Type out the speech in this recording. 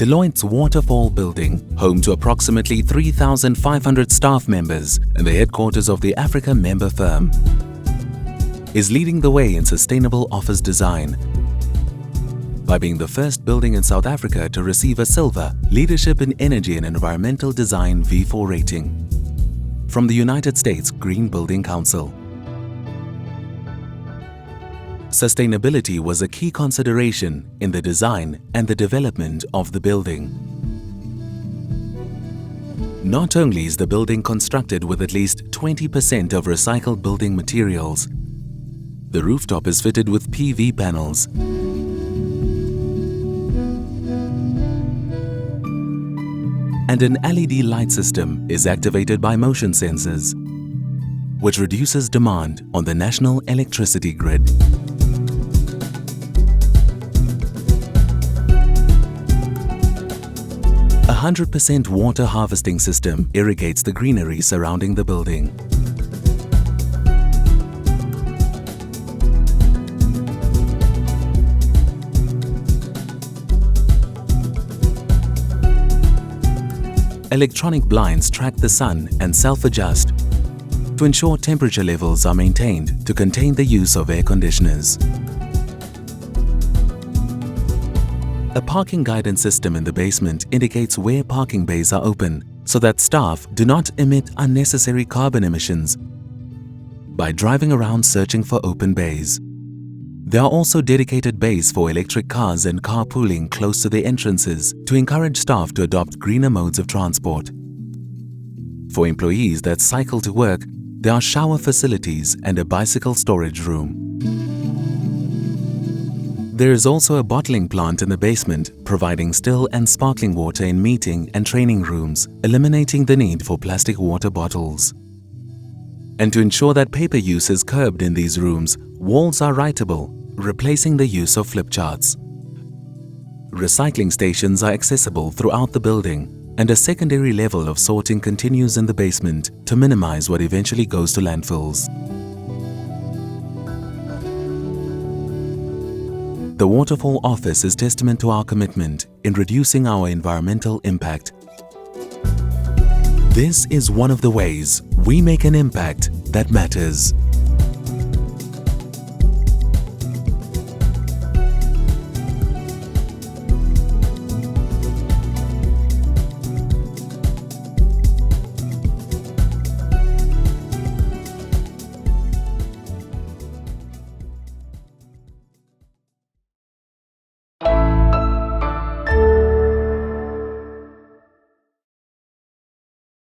Deloitte's Waterfall building, home to approximately 3,500 staff members and the headquarters of the Africa member firm, is leading the way in sustainable office design by being the first building in South Africa to receive a Silver Leadership in Energy and Environmental Design V4 rating from the United States Green Building Council. Sustainability was a key consideration in the design and the development of the building. Not only is the building constructed with at least 20% of recycled building materials, the rooftop is fitted with PV panels, and an LED light system is activated by motion sensors, which reduces demand on the national electricity grid. A 100% water harvesting system irrigates the greenery surrounding the building. Electronic blinds track the sun and self-adjust to ensure temperature levels are maintained to contain the use of air conditioners. A parking guidance system in the basement indicates where parking bays are open so that staff do not emit unnecessary carbon emissions by driving around searching for open bays. There are also dedicated bays for electric cars and carpooling close to the entrances to encourage staff to adopt greener modes of transport. For employees that cycle to work, there are shower facilities and a bicycle storage room. There is also a bottling plant in the basement, providing still and sparkling water in meeting and training rooms, eliminating the need for plastic water bottles. And to ensure that paper use is curbed in these rooms, walls are writable, replacing the use of flip charts. Recycling stations are accessible throughout the building, and a secondary level of sorting continues in the basement to minimize what eventually goes to landfills. The Waterfall office is testament to our commitment in reducing our environmental impact. This is one of the ways we make an impact that matters.